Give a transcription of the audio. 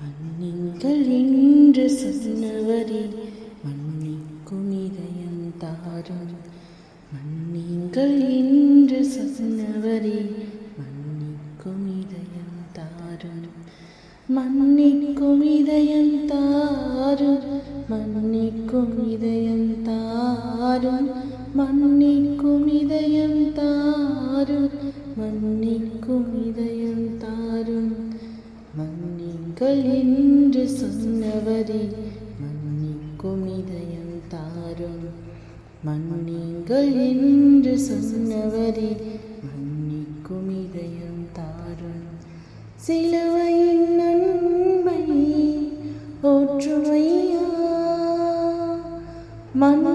மன்னிங்கள் என்று சொன்னவரே மன்னிக்கும் இதயம் தாரும். மன்னிங்கள் என்று சொன்னவரே மன்னிக்கும் இதயம் தாரும். மன்னிக்கும் இதயம் தாரும். மன்னிக்கும் இதயம் தாரும். மன்னிக்கும் இதயம் தாரும். மன்னிக்கும் இதயம் தாரும். மன்னிங்கள் என்று சொன்னவரே மன்னிக்கும் இதயம் தாரும். மன்னிங்கள் என்று சொன்னவரே மன்னிக்கும் இதயம் தாரும். சிலுவையின் அன்பை ஓற்றுமையா மன்